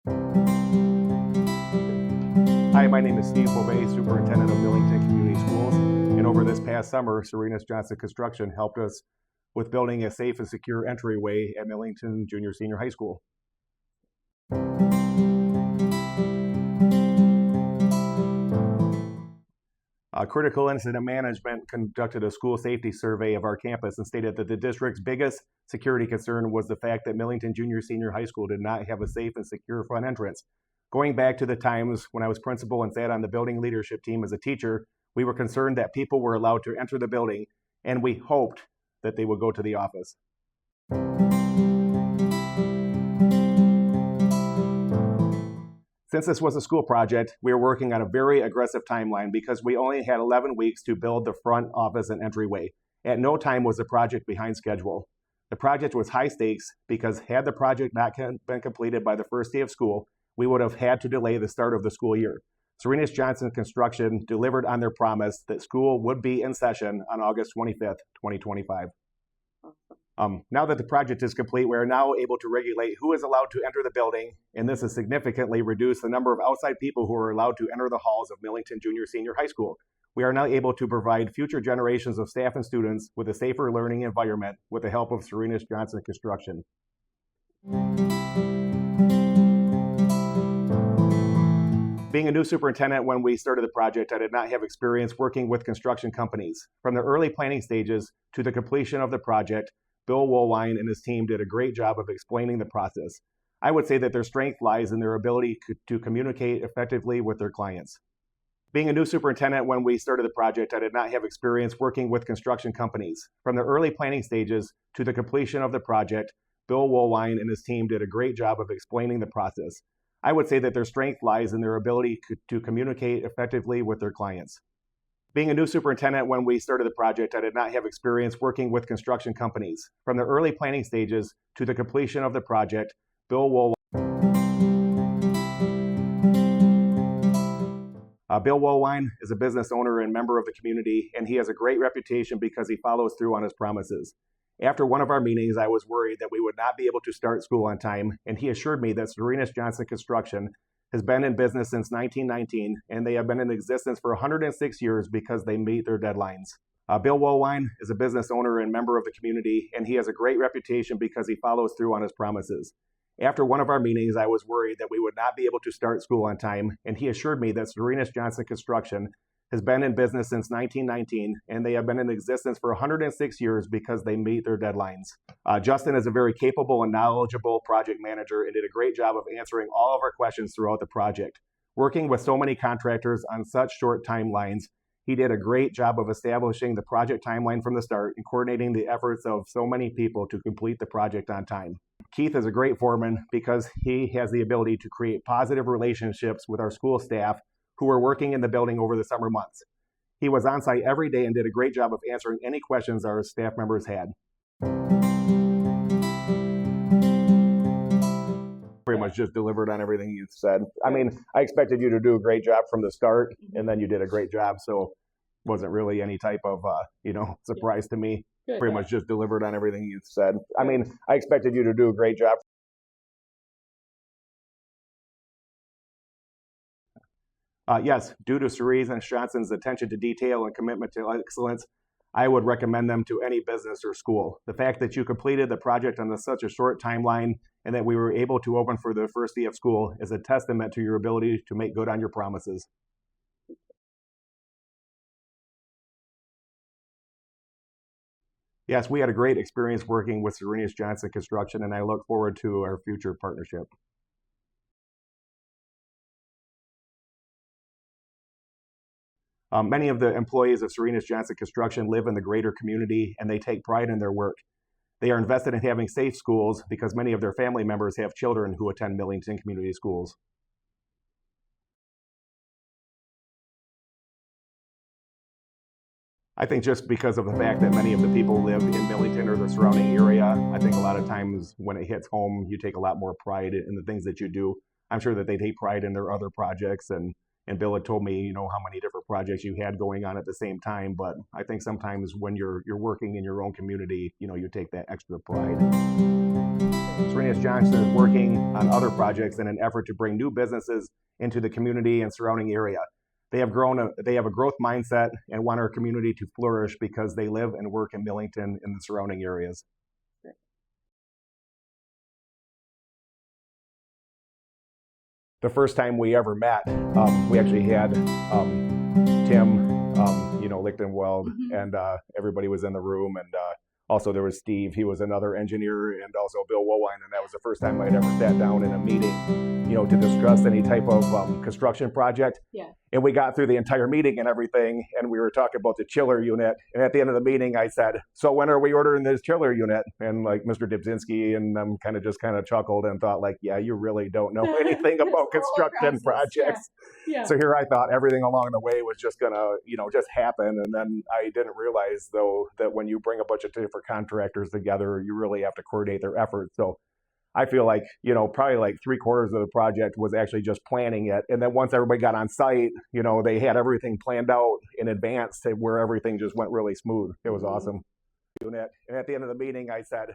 Hi, my name is Steve Bouvy, Superintendent of Millington Community Schools, and over this past summer, Serenus Johnson Construction helped us with building a safe and secure entryway at Millington Junior-Senior High School. Critical Incident Management conducted a school safety survey of our campus and stated that the district's biggest security concern was the fact that Millington Junior-Senior High School did not have a safe and secure front entrance. Going back to the times when I was principal and sat on the building leadership team as a teacher, we were concerned that people were allowed to enter the building, and we hoped that they would go to the office. Since this was a school project, we were working on a very aggressive timeline because we only had 11 weeks to build the front office and entryway. At no time was the project behind schedule. The project was high stakes because had the project not been completed by the first day of school, we would have had to delay the start of the school year. Serenus Johnson Construction delivered on their promise that school would be in session on August 25th, 2025. Now that the project is complete, we are now able to regulate who is allowed to enter the building, and this has significantly reduced the number of outside people who are allowed to enter the halls of Millington Junior-Senior High School. We are now able to provide future generations of staff and students with a safer learning environment with the help of Serenus Johnson Construction. Being a new superintendent when we started the project, I did not have experience working with construction companies. From the early planning stages to the completion of the project, Bill Woolwine and his team did a great job of explaining the process. I would say that their strength lies in their ability to communicate effectively with their clients. Being a new superintendent when we started the project, I did not have experience working with construction companies. From the early planning stages to the completion of the project, Bill Woolwine and his team did a great job of explaining the process. I would say that their strength lies in their ability to communicate effectively with their clients. Being a new superintendent when we started the project, I did not have experience working with construction companies. From the early planning stages to the completion of the project, Bill Woolwine is a business owner and member of the community, and he has a great reputation because he follows through on his promises. After one of our meetings, I was worried that we would not be able to start school on time, and he assured me that Serenus Johnson Construction has been in business since 1919, and they have been in existence for 106 years because they meet their deadlines. Bill Woolwine is a business owner and member of the community, and he has a great reputation because he follows through on his promises. After one of our meetings, I was worried that we would not be able to start school on time, and he assured me that Serenus Johnson Construction has been in business since 1919, and they have been in existence for 106 years because they meet their deadlines. Justin is a very capable and knowledgeable project manager and did a great job of answering all of our questions throughout the project. Working with so many contractors on such short timelines, he did a great job of establishing the project timeline from the start and coordinating the efforts of so many people to complete the project on time. Keith is a great foreman because he has the ability to create positive relationships with our school staff who were working in the building over the summer months. He was on site every day and did a great job of answering any questions our staff members had. Pretty much just delivered on everything you said. I mean, I expected you to do a great job from the start, and then you did a great job, so it wasn't really any type of, surprise to me. Good. Pretty much just delivered on everything you said. I mean, I expected you to do a great job. Yes, due to Serenus Johnson's attention to detail and commitment to excellence, I would recommend them to any business or school. The fact that you completed the project on such a short timeline and that we were able to open for the first day of school is a testament to your ability to make good on your promises. Yes, we had a great experience working with Serenus Johnson Construction, and I look forward to our future partnership. Many of the employees of Serenus Johnson Construction live in the greater community, and they take pride in their work. They are invested in having safe schools because many of their family members have children who attend Millington Community Schools. I think just because of the fact that many of the people live in Millington or the surrounding area, I think a lot of times when it hits home, you take a lot more pride in the things that you do. I'm sure that they take pride in their other projects, and And Bill had told me, you know, how many different projects you had going on at the same time. But I think sometimes when you're working in your own community, you know, you take that extra pride. Serenus Johnson is working on other projects in an effort to bring new businesses into the community and surrounding area. They have a growth mindset and want our community to flourish because they live and work in Millington and the surrounding areas. The first time we ever met, we actually had Tim, you know, Lichtenweld, and everybody was in the room, and also there was Steve. He was another engineer, and also Bill Woline, and that was the first time I'd ever sat down in a meeting, you know, to discuss any type of construction project. Yeah. And we got through the entire meeting and everything, and we were talking about the chiller unit. And at the end of the meeting, I said, "So when are we ordering this chiller unit?" And like Mr. Dibzinski and them kind of chuckled and thought like, "Yeah, you really don't know anything about construction projects." Yeah. So here I thought everything along the way was just gonna, you know, just happen. And then I didn't realize though that when you bring a bunch of different contractors together, you really have to coordinate their efforts. So I feel like, you know, probably like 3/4 of the project was actually just planning it. And then once everybody got on site, you know, they had everything planned out in advance to where everything just went really smooth. It was awesome. And at the end of the meeting, I said,